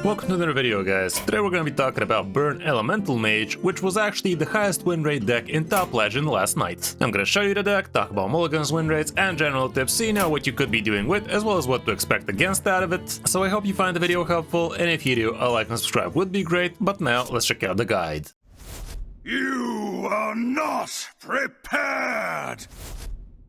Welcome to another video, guys. Today we're going to be talking about Burn Elemental Mage, which was actually the highest win rate deck in Top Legend last night. I'm going to show you the deck, talk about mulligans, win rates, and general tips so you know what you could be doing with, as well as what to expect against out of it. So I hope you find the video helpful, and if you do, a like and subscribe would be great, but now let's check out the guide. You are not prepared!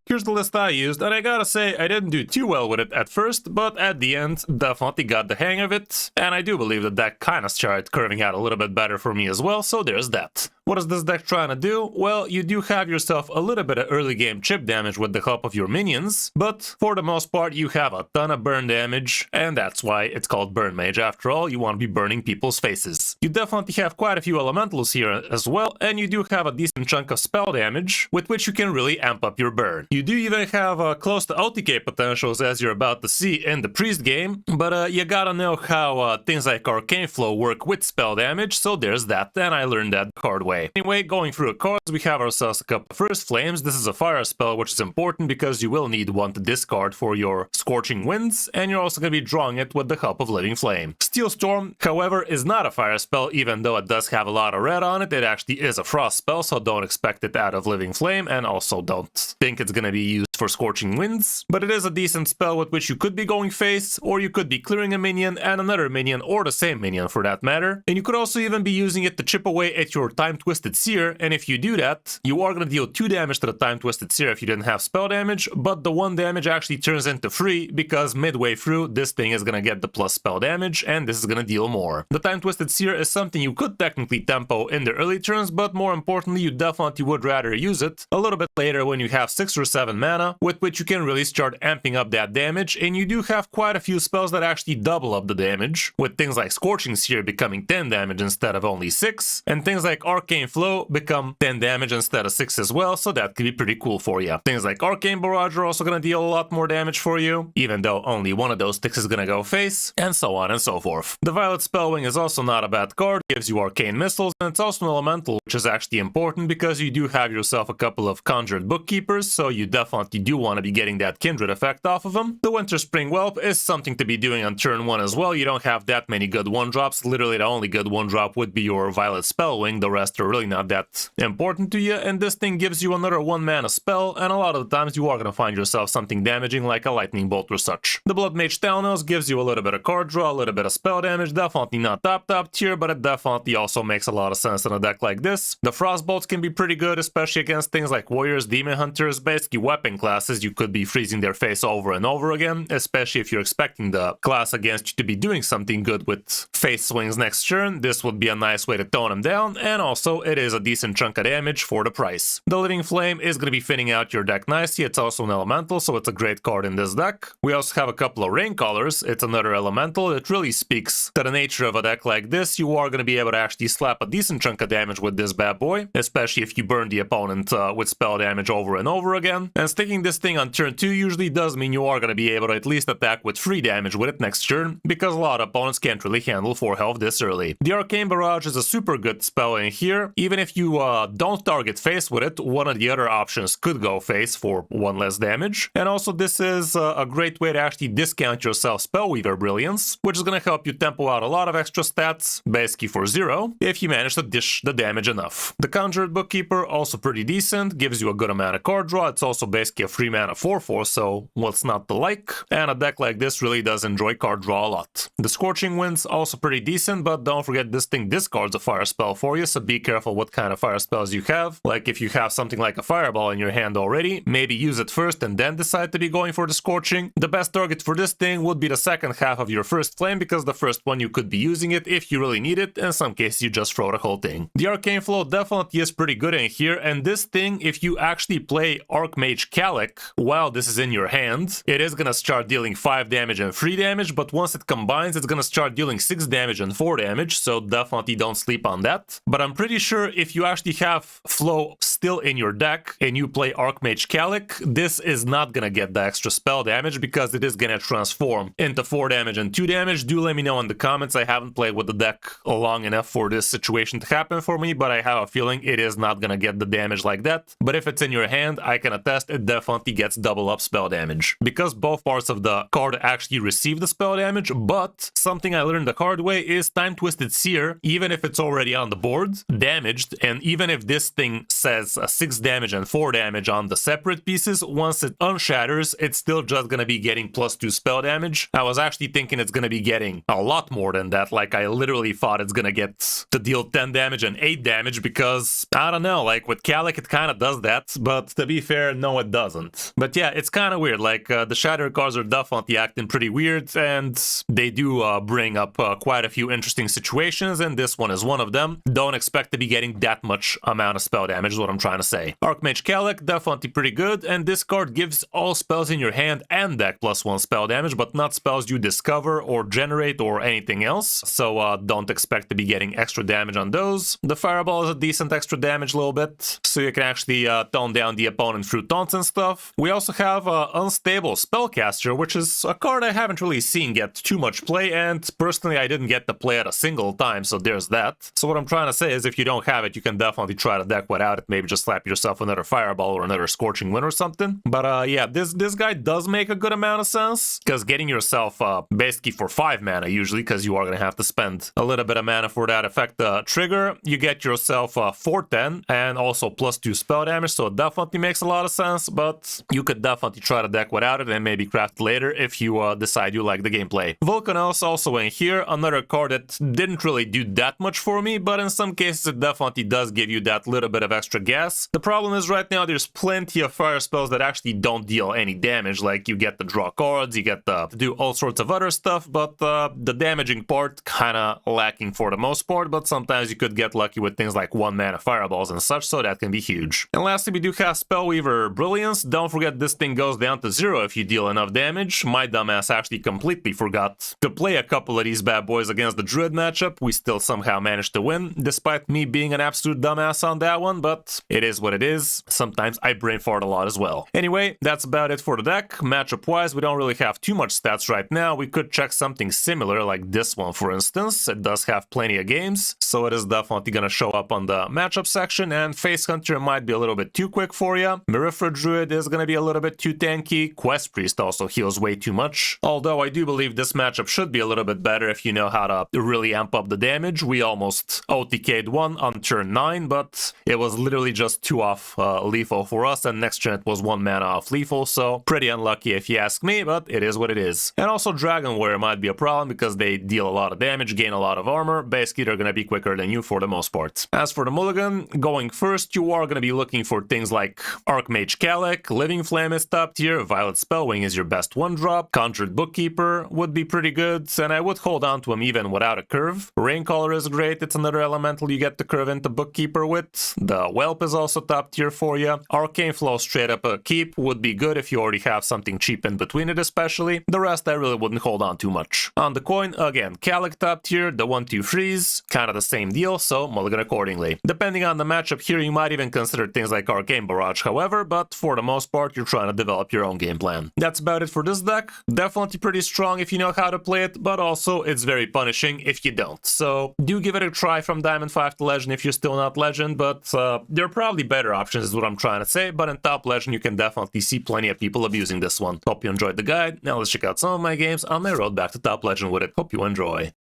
Here's the list I used, and I gotta say, I didn't do too well with it at first, but at the end, definitely got the hang of it, and I do believe the deck kinda started curving out a little bit better for me as well, so there's that. What is this deck trying to do? Well, you do have yourself a little bit of early game chip damage with the help of your minions, but for the most part you have a ton of burn damage, and that's why it's called Burn Mage. After all, you want to be burning people's faces. You definitely have quite a few elementals here as well, and you do have a decent chunk of spell damage, with which you can really amp up your burn. You do even have close to OTK potentials, as you're about to see in the priest game, but you gotta know how things like Arcane Flow work with spell damage, so there's that, and I learned that the hard way. Anyway, going through the cards, we have ourselves a couple of First Flames. This is a fire spell, which is important because you will need one to discard for your Scorching Winds, and you're also going to be drawing it with the help of Living Flame. Steel Storm, however, is not a fire spell, even though it does have a lot of red on it. It actually is a frost spell, so don't expect it out of Living Flame, and also don't think it's going to be used for Scorching Winds, but it is a decent spell with which you could be going face, or you could be clearing a minion and another minion, or the same minion for that matter, and you could also even be using it to chip away at your Time-Twisted Seer, and if you do that, you are going to deal 2 damage to the Time-Twisted Seer if you didn't have spell damage, but the 1 damage actually turns into 3, because midway through, this thing is going to get the plus spell damage, and this is going to deal more. The Time-Twisted Seer is something you could technically tempo in the early turns, but more importantly, you definitely would rather use it a little bit later when you have 6 or 7 mana, with which you can really start amping up that damage, and you do have quite a few spells that actually double up the damage, with things like Scorching Seer becoming 10 damage instead of only 6, and things like Arcane Flow become 10 damage instead of 6 as well, so that could be pretty cool for you. Things like Arcane Barrage are also going to deal a lot more damage for you, even though only one of those sticks is going to go face, and so on and so forth. The Violet Spellwing is also not a bad card, gives you Arcane Missiles, and it's also an elemental, which is actually important because you do have yourself a couple of Conjured Bookkeepers, so you definitely do want to be getting that Kindred effect off of them. The Winter Spring Whelp is something to be doing on turn 1 as well. You don't have that many good 1-drops. Literally the only good 1-drop would be your Violet Spellwing, the rest are really not that important to you, and this thing gives you another 1-mana spell, and a lot of the times you are going to find yourself something damaging like a Lightning Bolt or such. The Blood Mage Talnos gives you a little bit of card draw, a little bit of spell damage, definitely not top tier, but it definitely also makes a lot of sense in a deck like this. The Frostbolts can be pretty good, especially against things like Warriors, Demon Hunters, basically weapon classes. You could be freezing their face over and over again, especially if you're expecting the class against you to be doing something good with face swings next turn. This would be a nice way to tone them down, and also it is a decent chunk of damage for the price. The Living Flame is going to be thinning out your deck nicely. It's also an elemental, so it's a great card in this deck. We also have a couple of Rain Colors. It's another elemental. It really speaks to the nature of a deck like this. You are going to be able to actually slap a decent chunk of damage with this bad boy, especially if you burn the opponent with spell damage over and over again. And sticking this thing on turn 2 usually does mean you are going to be able to at least attack with 3 damage with it next turn, because a lot of opponents can't really handle 4 health this early. The Arcane Barrage is a super good spell in here. Even if you don't target face with it, one of the other options could go face for 1 less damage. And also this is a great way to actually discount yourself Spellweaver Brilliance, which is going to help you tempo out a lot of extra stats, basically for 0, if you manage to dish the damage enough. The Conjured Bookkeeper, also pretty decent, gives you a good amount of card draw. It's also basically a 3-mana 4/4, so what's not to like? And a deck like this really does enjoy card draw a lot. The Scorching Winds, also pretty decent, but don't forget this thing discards a fire spell for you, so be careful what kind of fire spells you have. Like if you have something like a Fireball in your hand already, maybe use it first and then decide to be going for the Scorching. The best target for this thing would be the second half of your First Flame, because the first one you could be using it if you really need it. In some cases you just throw the whole thing. The Arcane Flow definitely is pretty good in here, and this thing, if you actually play Archmage Calic while this is in your hand, it is gonna start dealing 5 damage and 3 damage, but once it combines, it's gonna start dealing 6 damage and 4 damage, so definitely don't sleep on that. But I'm pretty sure if you actually have Flow still in your deck and you play Archmage Calic, this is not gonna get the extra spell damage because it is gonna transform into 4 damage and 2 damage. Do let me know in the comments. I haven't played with the deck long enough for this situation to happen for me, but I have a feeling it is not gonna get the damage like that. But if it's in your hand, I can attest it definitely gets double up spell damage. Because both parts of the card actually receive the spell damage, but something I learned the hard way is Time Twisted Seer, even if it's already on the board, damaged, and even if this thing says 6 damage and 4 damage on the separate pieces, once it unshatters, it's still just gonna be getting +2 spell damage. I was actually thinking it's gonna be getting a lot more than that, like I literally thought it's gonna get to deal 10 damage and 8 damage because, I don't know, like with Calic it kinda does that, but to be fair, no it doesn't. But yeah, it's kinda weird, like the shatter cards are definitely acting pretty weird, and they do bring up quite a few interesting situations, and this one is one of them. Don't expect to be getting that much amount of spell damage is what I'm trying to say. Archmage Calic, definitely pretty good, and this card gives all spells in your hand and deck +1 spell damage, but not spells you discover or generate or anything else, so don't expect to be getting extra damage on those. The Fireball is a decent extra damage a little bit, so you can actually tone down the opponent through taunts and stuff. We also have Unstable Spellcaster, which is a card I haven't really seen get too much play, and personally I didn't get to play it a single time, so there's that. So what I'm trying to say is if you don't have it, you can definitely try the deck without it, maybe just slap yourself another Fireball or another Scorching Wind or something. But yeah, this guy does make a good amount of sense, because getting yourself basically for 5 mana usually, because you are going to have to spend a little bit of mana for that effect trigger, you get yourself 410 and also +2 spell damage, so it definitely makes a lot of sense, but you could definitely try the deck without it and maybe craft later if you decide you like the gameplay. Volcanos also in here, another card that didn't really do that much for me, but in some cases it definitely does give you that little bit of extra gas. The problem is right now there's plenty of fire spells that actually don't deal any damage, like you get to draw cards, you get to do all sorts of other stuff, but the damaging part kinda lacking for the most part, but sometimes you could get lucky with things like 1 mana fireballs and such, so that can be huge. And lastly, we do have Spellweaver Brilliance. Don't forget this thing goes down to 0 if you deal enough damage. My dumbass actually completely forgot to play a couple of these bad boys against the Druid matchup. We still somehow managed to win, despite me being an absolute dumbass on that one, but it is what it is. Sometimes I brain fart a lot as well. Anyway, that's about it for the deck. Matchup-wise, we don't really have too much stats right now. We could check something similar, like this one, for instance. It does have plenty of games, so it is definitely gonna show up on the matchup section, and Face Hunter might be a little bit too quick for you. Mirifra Druid is gonna be a little bit too tanky. Quest Priest also heals way too much, although I do believe this matchup should be a little bit better if you know how to really amp up the damage. We almost OTK'd one on turn 9, but it was literally just 2 off lethal for us, and next turn it was 1 mana off lethal, so pretty unlucky if you ask me, but it is what it is. And also Dragon Warrior might be a problem because they deal a lot of damage, gain a lot of armor. Basically they're gonna be quicker than you for the most part. As for the mulligan, going first, you are gonna be looking for things like Archmage Calic, Living Flame is top tier, Violet Spellwing is your best 1-drop, Conjured Bookkeeper would be pretty good, and I would hold on to him even without a curve. Raincaller is great, it's another elemental you get to curve into Bookkeeper with. The Whelp is also top tier for you. Arcane Flow straight up a keep would be good if you already have something cheap in between it especially. The rest I really wouldn't hold on too much. On the coin, again, Calic top tier, the 1-2 freeze, kind of the same deal, so mulligan accordingly. Depending on the matchup here, you might even consider things like Arcane Barrage, however, but for the most part, you're trying to develop your own game plan. That's about it for this deck. Definitely pretty strong if you know how to play it, but also it's very punishing if you don't. So do give it a try from Diamond 5 to Legend if you're still not Legend, but there are probably better options is what I'm trying to say, but in top Legend you can definitely see plenty of people abusing this one. Hope you enjoyed the guide. Now let's check out some of my games on my road back to top Legend with it. Hope you enjoy.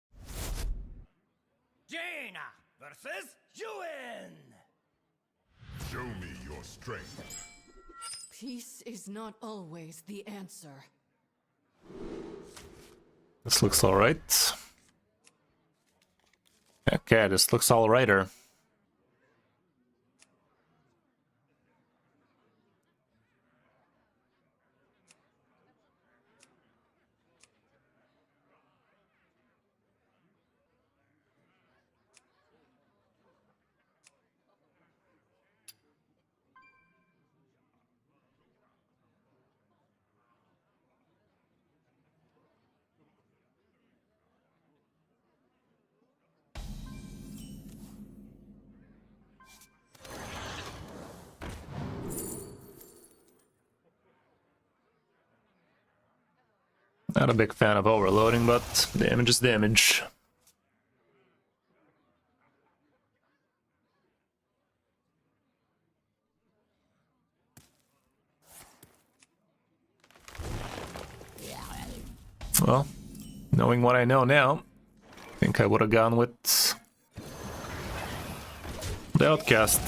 Jaina versus Yuan. Show me your strength. Peace is not always the answer. This looks alright. Okay, this looks alrighter. Not a big fan of overloading, but damage is damage. Well, knowing what I know now, I think I would have gone with the Outcast.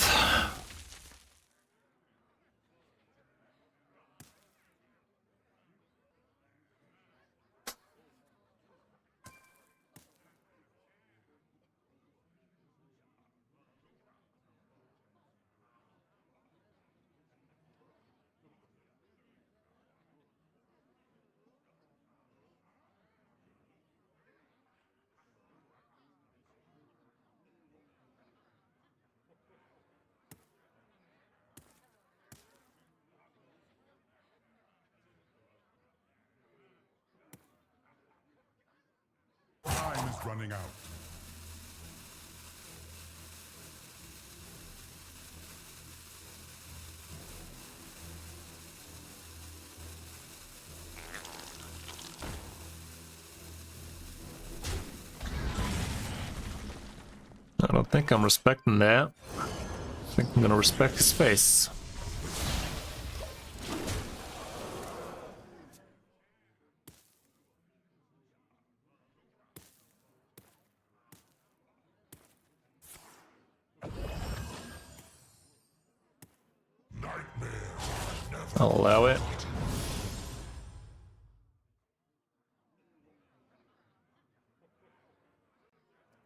Time is running out. I don't think I'm respecting that. I think I'm gonna respect his face. I'll allow it.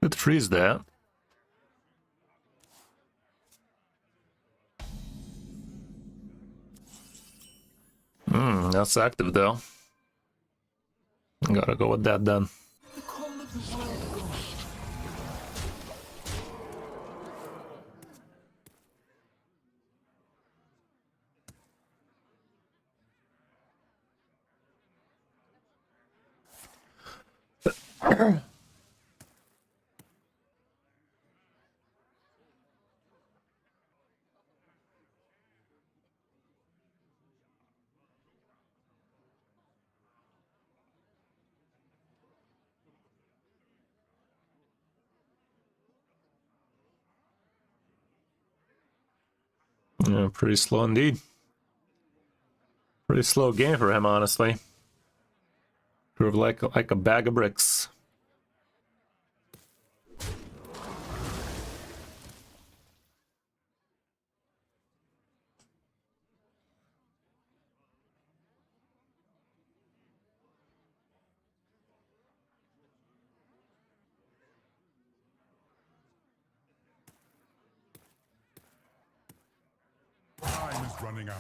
Could freeze that. That's active though. Gotta go with that then. Yeah, pretty slow indeed. Pretty slow game for him, honestly. Sort of like a bag of bricks. Time is running out.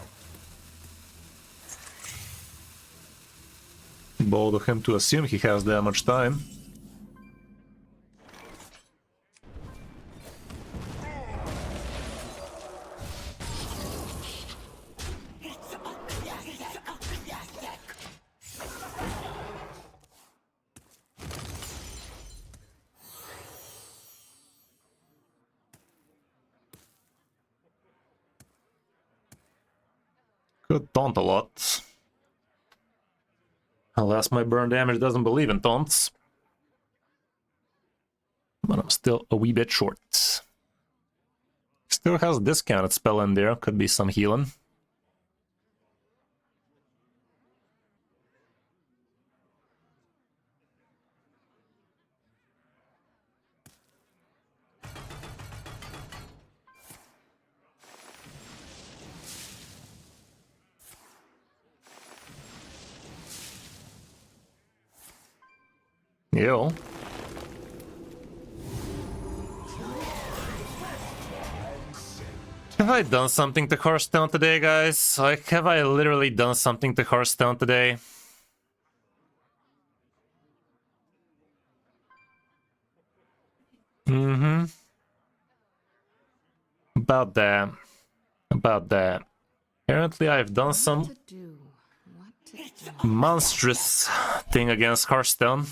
Bold of him to assume he has that much time. Could taunt a lot. Unless my burn damage doesn't believe in taunts. But I'm still a wee bit short. Still has a discounted spell in there, could be some healing. Yo. Have I done something to Hearthstone today, guys? Like, have I literally done something to Hearthstone today? Mm-hmm. About that. About that. Apparently I've done some What to do? monstrous thing against Hearthstone.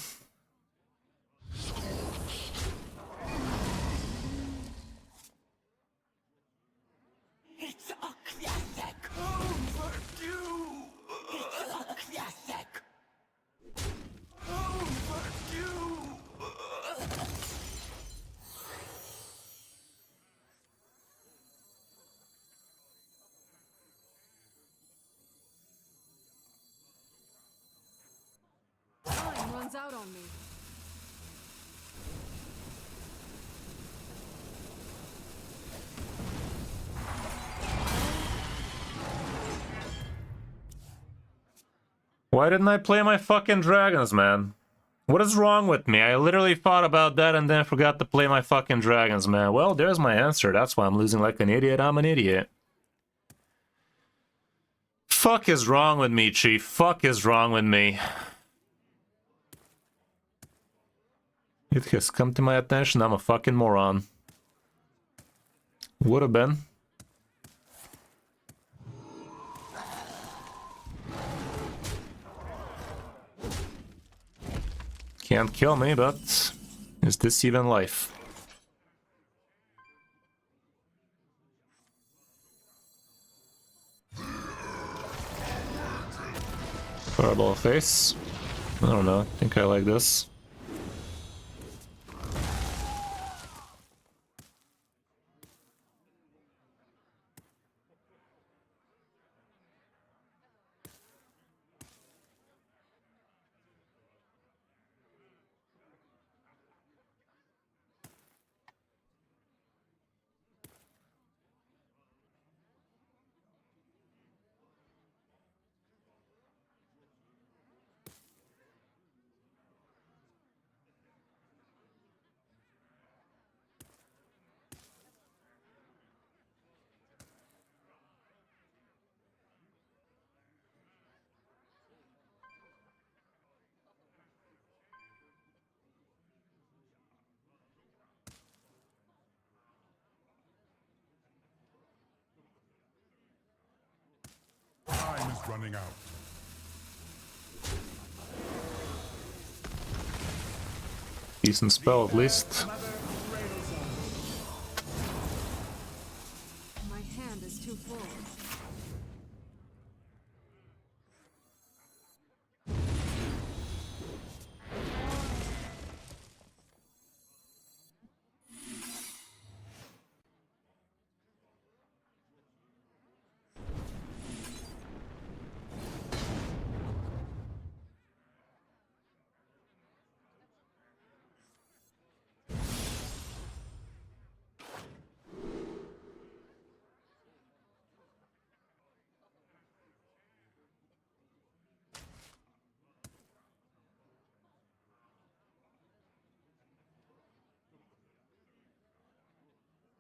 It's a classic. Overdue. It's a classic. on me. Why didn't I play my fucking dragons, man? What is wrong with me? I literally thought about that and then forgot to play my fucking dragons, man. Well, there's my answer. That's why I'm losing like an idiot. I'm an idiot. Fuck is wrong with me, Chief? Fuck is wrong with me? It has come to my attention I'm a fucking moron. Would have been. Can't kill me, but is this even life? Fireball face. I don't know, I think I like this. Time is running out. Decent spell at least. My hand is too full.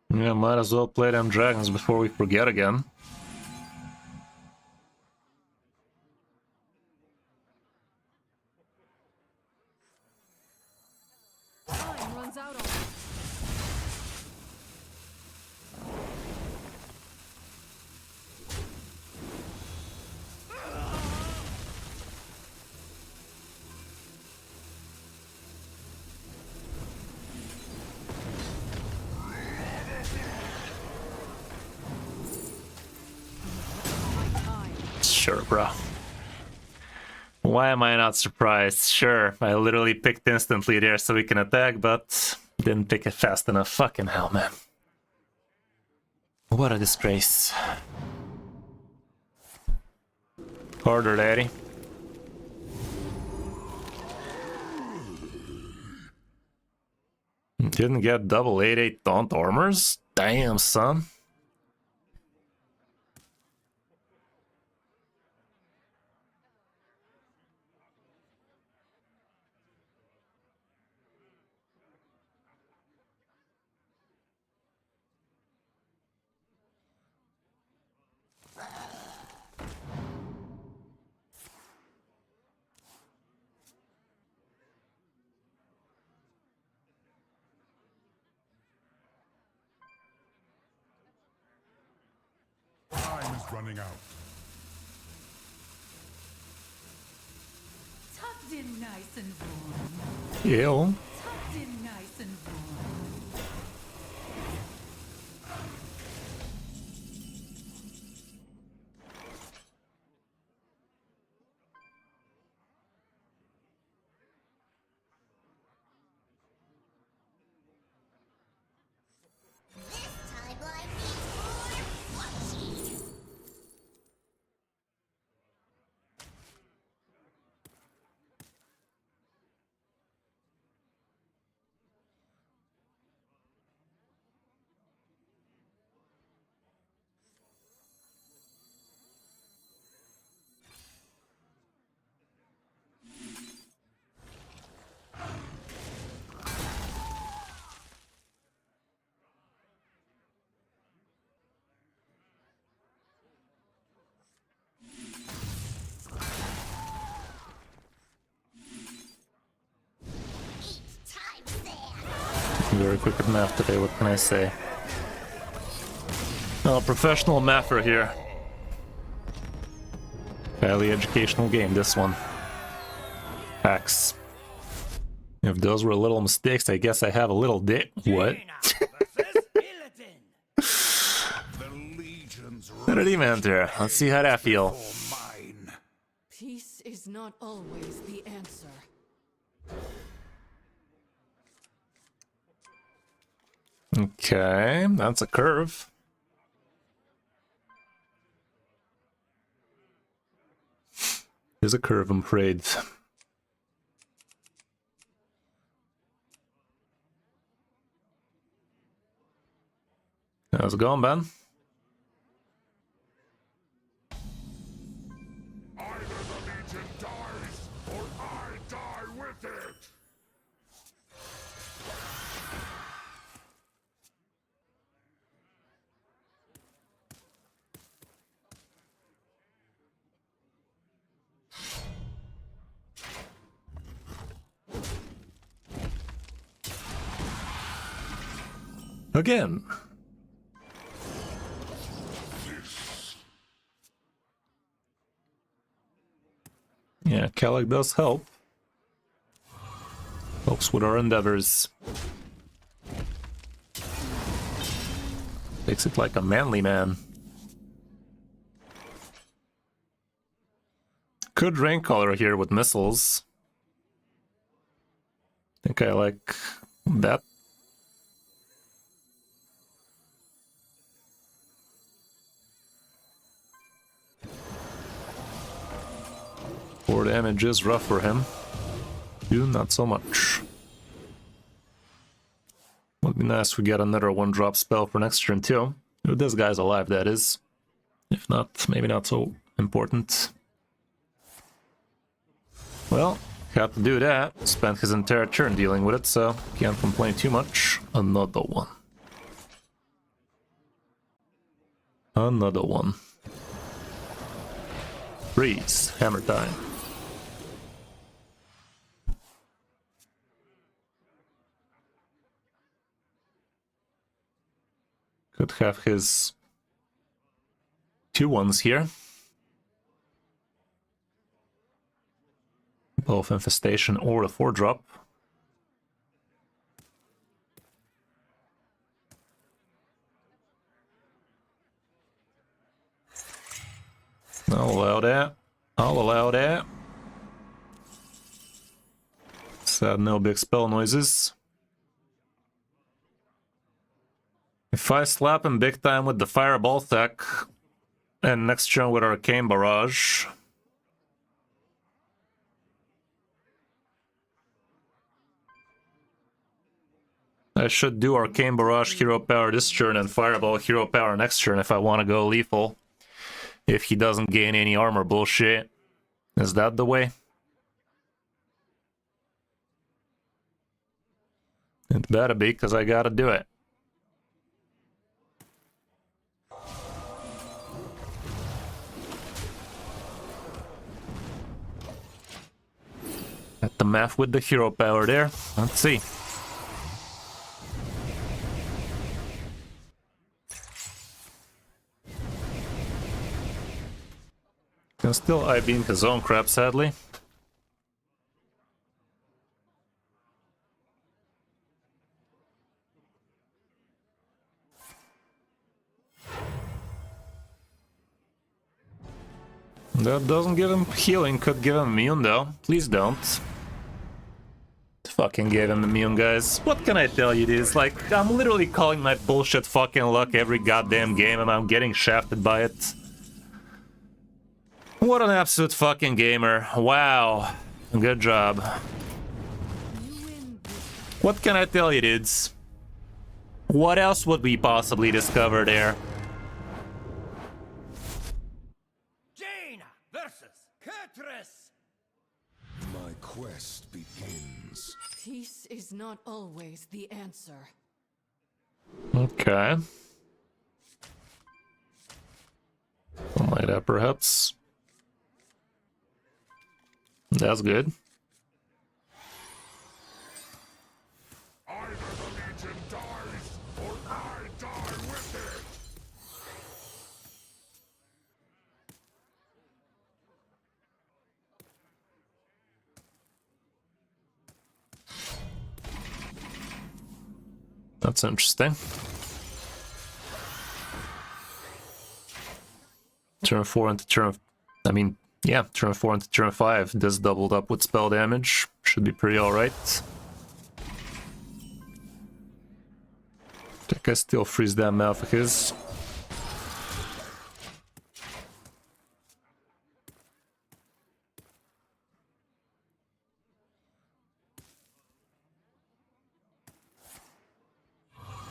Yeah, might as well play them dragons before we forget again. Time runs out on me. Sure, bro. Why am I not surprised? Sure, I literally picked instantly there so we can attack, but didn't pick it fast enough. Fucking hell, man. What a disgrace. Harder, daddy. Didn't get double 8/8 taunt armors? Damn, son. Time is running out. Tucked in nice and warm. Ew. Tucked in nice and warm. Very quick at math today, what can I say? Oh, professional mather here. Highly educational game, this one. Facts. If those were little mistakes, I guess I have a little what? Ready, man, there. Let's see how that feel. Peace is not always the answer. Okay, that's a curve. There's a curve, I'm afraid. How's it going, Ben? Either the Legion dies, or I die with it! Again. Yeah, Kellogg's does help. Helps with our endeavors. Takes it like a manly man. Could rain color here with missiles. Think I like that. Four damage is rough for him. You, not so much. Would be nice if we get another one-drop spell for next turn too. If this guy's alive, that is. If not, maybe not so important. Well, had to do that. Spent his entire turn dealing with it, so can't complain too much. Another one. Another one. Freeze. Hammer time. Could have his 2/1s here. Both Infestation or a 4-drop. I'll allow that. I'll allow that. Sad, no big spell noises. If I slap him big time with the Fireball tech, and next turn with Arcane Barrage, I should do Arcane Barrage Hero Power this turn and Fireball Hero Power next turn if I want to go lethal. If he doesn't gain any armor bullshit. Is that the way? It better be, because I gotta do it. At the math with the hero power there. Let's see. Can still I-beam his own crap, sadly. That doesn't give him healing, could give him immune though. Please don't. Fucking gave him immune, guys. What can I tell you, dudes? Like, I'm literally calling my bullshit fucking luck every goddamn game and I'm getting shafted by it. What an absolute fucking gamer. Wow. Good job. What can I tell you, dudes? What else would we possibly discover there? My quest begins. Peace is not always the answer. Okay. Something like that, perhaps. That's good. Either the That's interesting. Turn 4 into turn... I mean, yeah, turn 4 into turn 5. This doubled up with spell damage. Should be pretty alright. That guy still frees that mouth of his.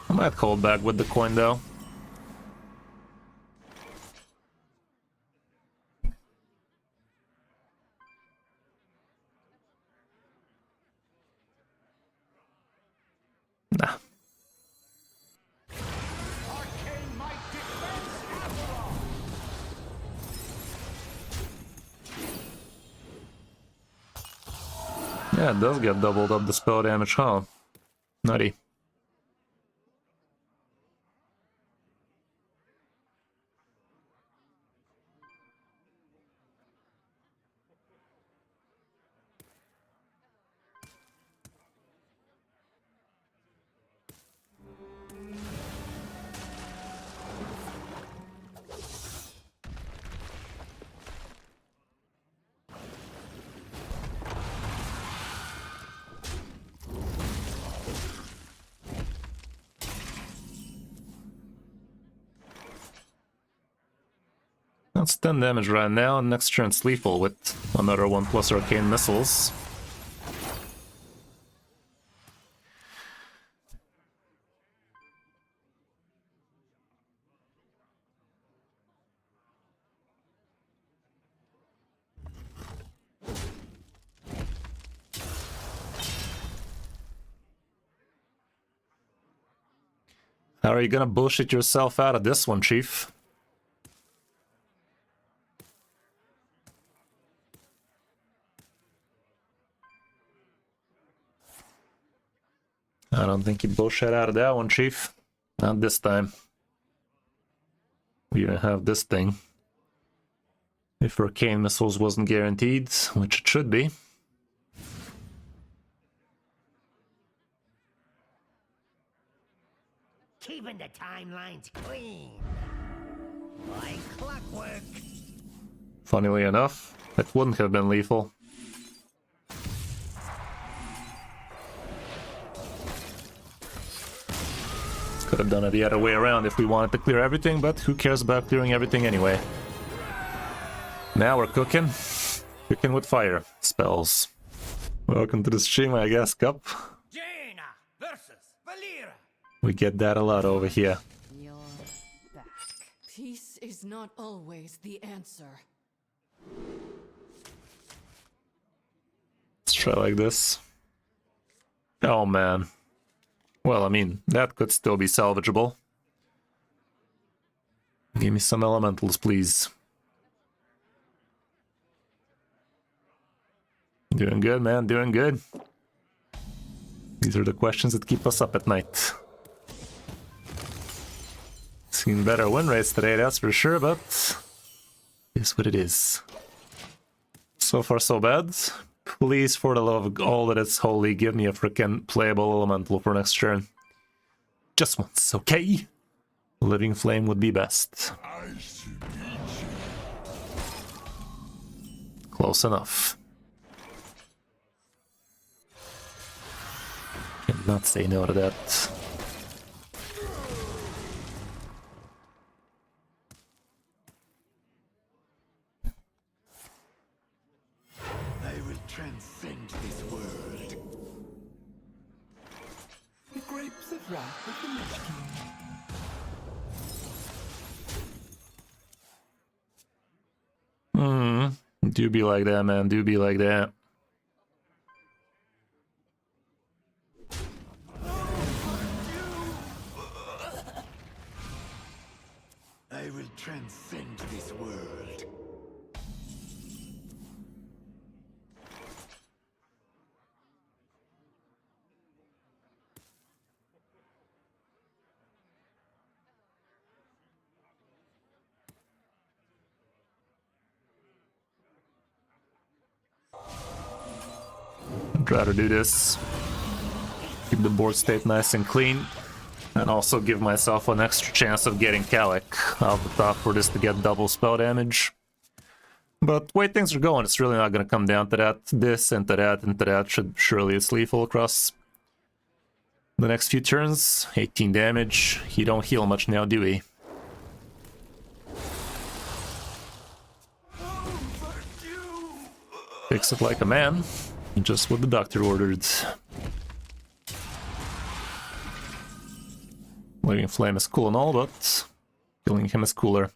I might call back with the coin though. Nah. Yeah, it does get doubled up the spell damage, huh? Nutty. That's 10 damage right now, and next turn it's lethal with another 1+ arcane missiles. How are you gonna bullshit yourself out of this one, Chief? I don't think you bullshit out of that one, Chief. Not this time. We don't have this thing. If arcane missiles wasn't guaranteed, which it should be. Keeping the timelines clean. Like clockwork. Funnily enough, it wouldn't have been lethal. Could have done it the other way around if we wanted to clear everything, but who cares about clearing everything anyway? Now we're cooking. Cooking with fire spells. Welcome to the stream, I guess, Cup. Jaina versus Valera. We get that a lot over here. You're back. Peace is not always the answer. Let's try like this. Oh man. Well, I mean, that could still be salvageable. Give me some elementals, please. Doing good, man, doing good. These are the questions that keep us up at night. Seen better win rates today, that's for sure, but it's what it is. So far, so bad. Please, for the love of all that is holy, give me a freaking playable elemental for next turn. Just once, okay? Living Flame would be best. Close enough. Cannot say no to that. I will transcend this world. The grapes of wrath of the Lich King. Do be like that, man. Do be like that. I will transcend this world. I'd rather do this. Keep the board state nice and clean. And also give myself an extra chance of getting Calic off the top for this to get double spell damage. But the way things are going, it's really not going to come down to that. This into that should surely it's lethal across the next few turns. 18 damage. He don't heal much now, do we? Fix it like a man. Just what the doctor ordered. Living Flame is cool and all, but killing him is cooler.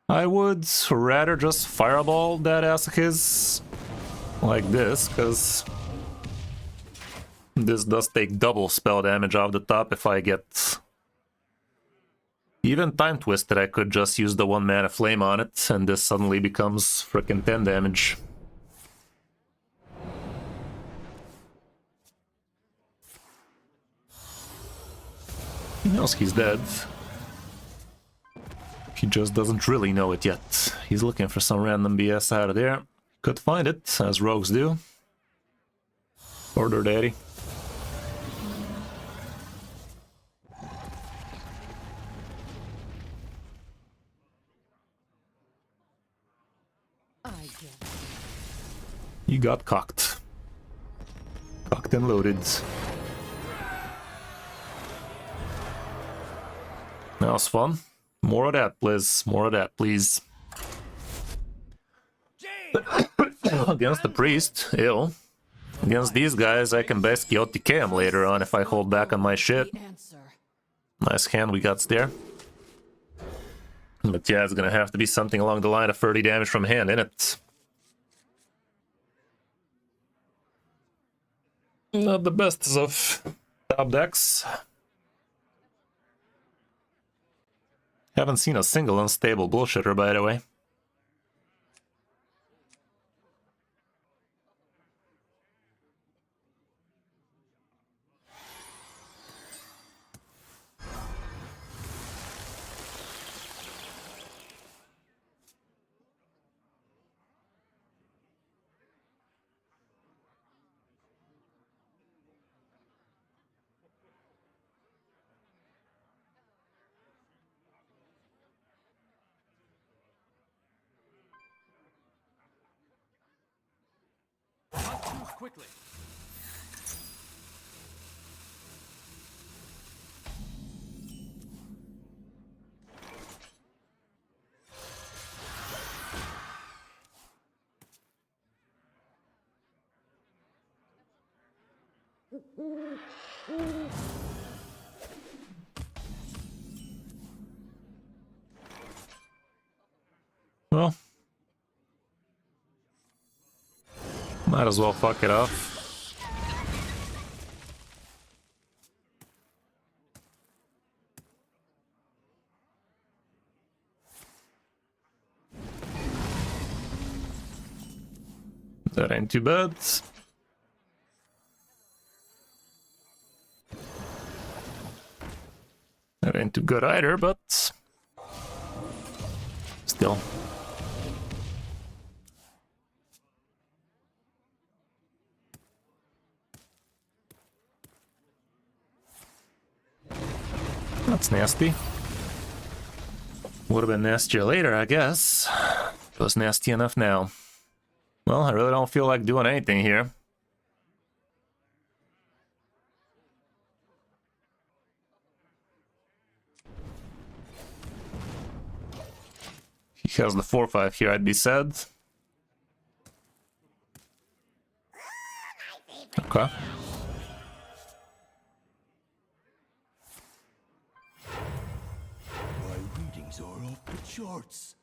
I would rather just fireball that ass of his like this, because this does take double spell damage off the top if I get even time twisted. I could just use the 1 mana flame on it, and this suddenly becomes frickin' 10 damage. He knows he's dead. He just doesn't really know it yet. He's looking for some random BS out of there. Could find it, as rogues do. Or their daddy. I get You got cocked. Cocked and loaded. That was fun. More of that, Liz. More of that, please. Against the priest, ill. Against these guys, I can basically OTK him later on if I hold back on my shit. the answer. Nice hand we got there. But yeah, it's gonna have to be something along the line of 30 damage from hand, innit? Not the best of top decks. Haven't seen a single unstable bullshitter, by the way. Move quickly. Well, might as well fuck it up. That ain't too bad. That ain't too good either, but still. That's nasty. Would have been nastier later, I guess. It was nasty enough now. Well, I really don't feel like doing anything here. He has the 4/5 here, I'd be sad. Okay. My readings are off the charts.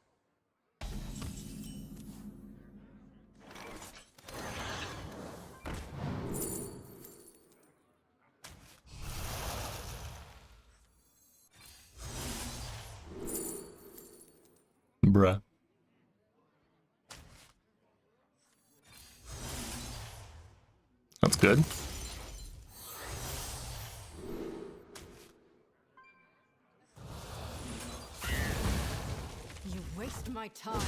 Bruh. That's good. You waste my time.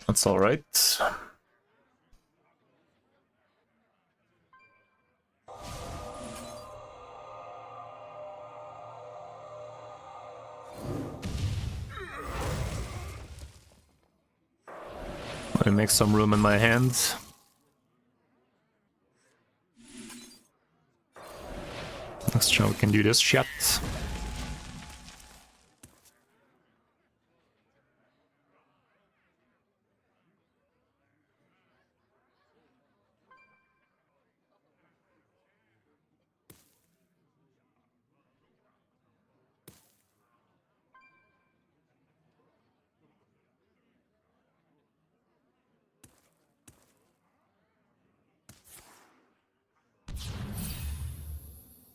That's alright. Let me make some room in my hand. Let's try we can do this shit.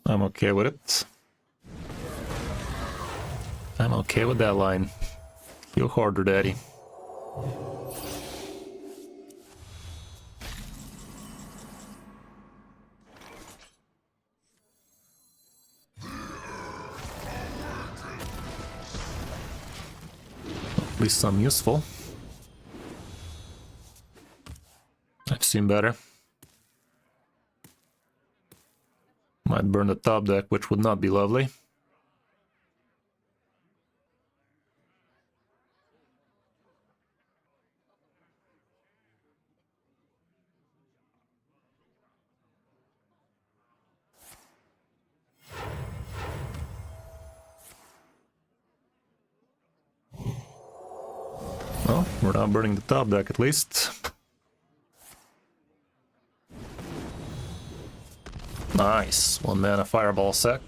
I'm okay with it. I'm okay with that line. Feel harder, daddy. At least some useful. I've seen better. Might burn the top deck, which would not be lovely. Well, we're not burning the top deck at least. Nice. 1 mana fireball sec.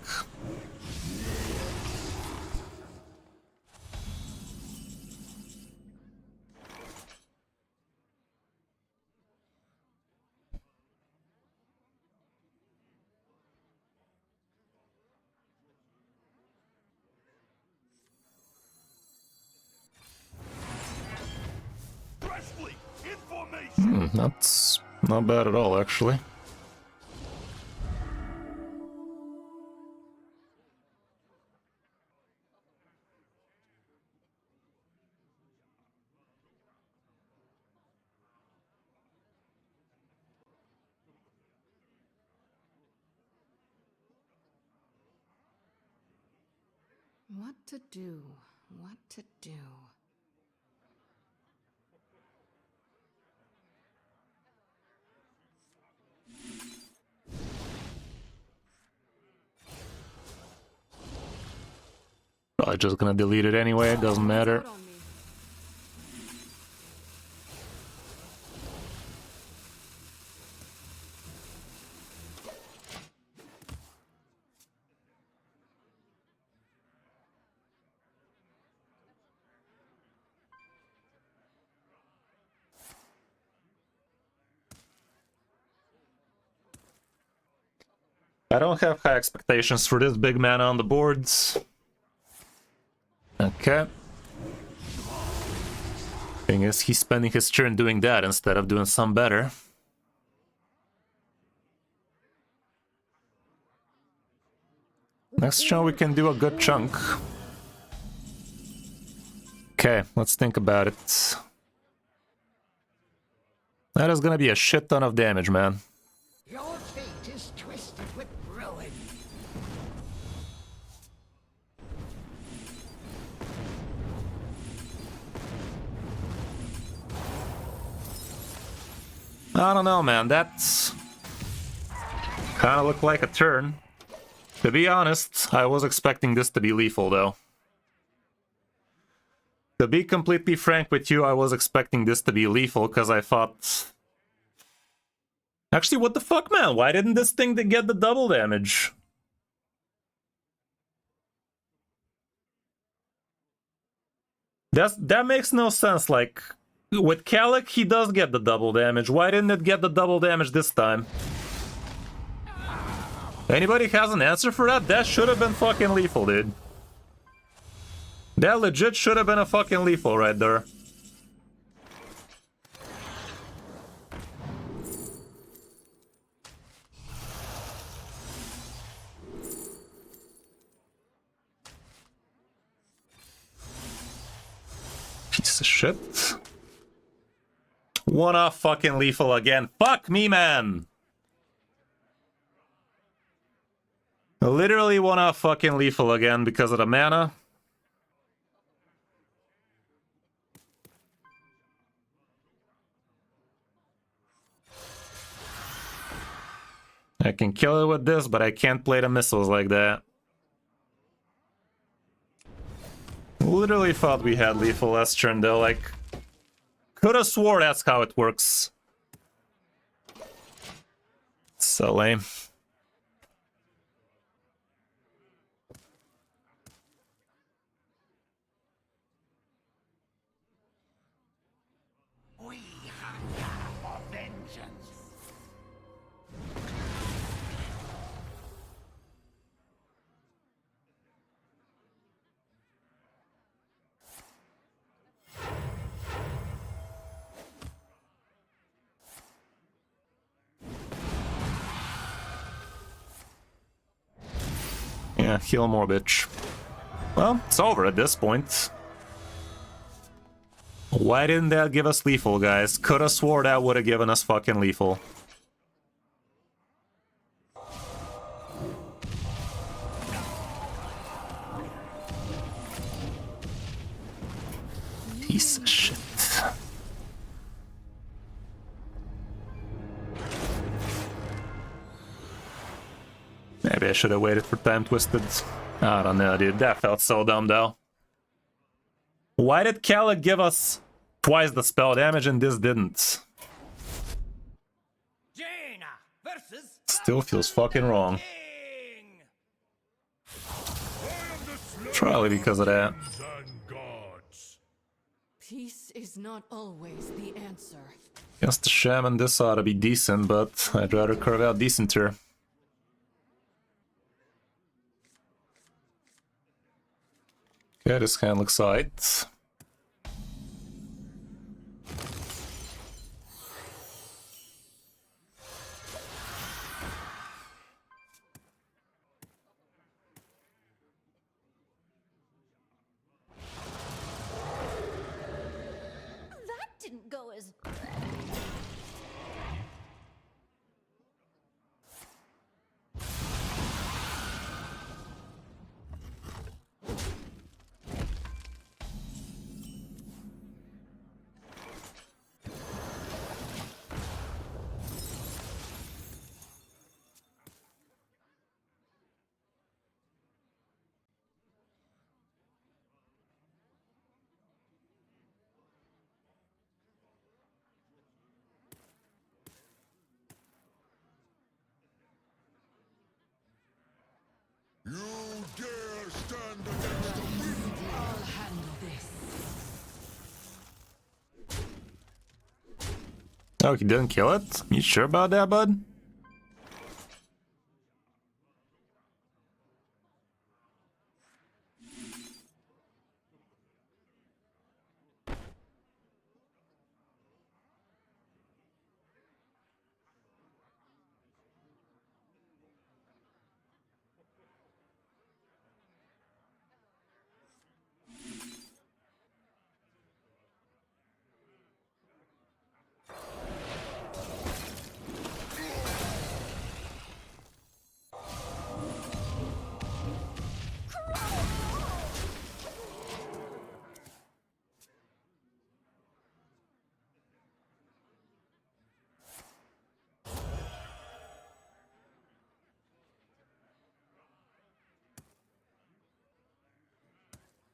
Presley, information. That's not bad at all, actually. What to do? What to do? Probably just gonna delete it anyway, it doesn't matter. Out on me. I don't have high expectations for this big man on the boards. Okay. Thing is, he's spending his turn doing that instead of doing some better. Next turn we can do a good chunk. Okay, let's think about it. That is gonna be a shit ton of damage, man. Your fate is twisted with ruin. I don't know, man. That's kind of looked like a turn. To be honest, I was expecting this to be lethal, though. To be completely frank with you, I was expecting this to be lethal, because I thought... Actually, what the fuck, man? Why didn't this thing get the double damage? That makes no sense, like... With Kalik, he does get the double damage. Why didn't it get the double damage this time? Anybody has an answer for that? That should have been fucking lethal, dude. That legit should have been a fucking lethal right there. Piece of shit. One-off fucking lethal again. Fuck me, man! Literally one-off fucking lethal again because of the mana. I can kill it with this, but I can't play the missiles like that. Literally thought we had lethal last turn though, like... Coulda swore that's how it works. So lame. We hunger for vengeance. Yeah, heal more, bitch. Well, it's over at this point. Why didn't that give us lethal, guys? Coulda swore that would have given us fucking lethal. Piece of shit. Maybe I should have waited for Time Twisted. I don't know, dude. That felt so dumb, though. Why did Kala give us twice the spell damage and this didn't? Jaina versus Still feels fucking wrong. Probably because of that. And gods. Peace is not always the answer. Guess the shaman this ought to be decent, but I'd rather curve out decenter. Okay, this hand looks alright. That didn't go as... You dare stand against the wind? I'll handle this. Oh, he didn't kill it? You sure about that, bud?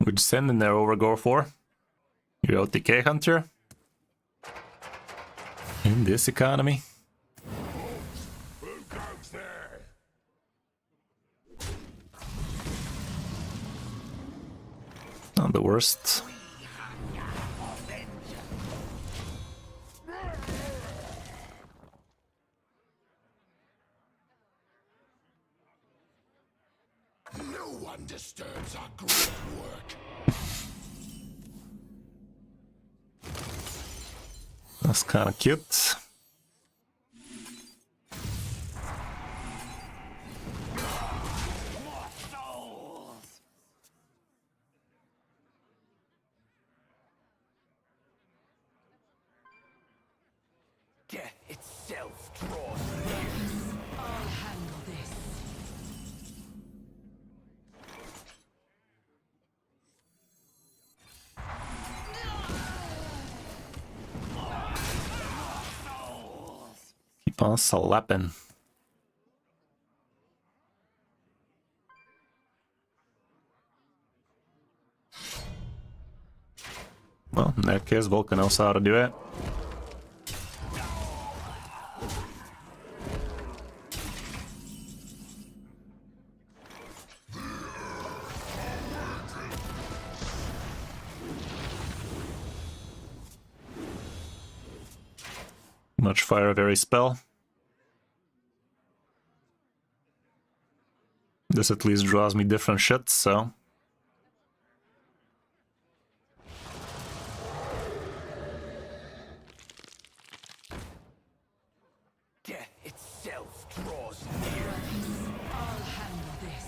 Would you send in there over Gore for? Your OTK hunter? In this economy? Who goes there? Not the worst. No one disturbs our great work. That's kind of cute. On slapping. Well, in that case, Vulcan knows how to do it. Much fire of every spell. This at least draws me different shit, so... Death itself draws near. I'll handle this.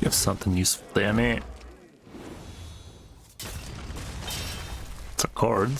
You have something useful there, mate. It's a card.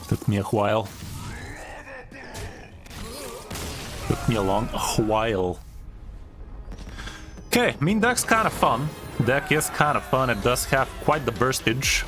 Took me a while. Took me a long while. Okay, I mean, deck's kind of fun. Deck is kind of fun. It does have quite the burstage.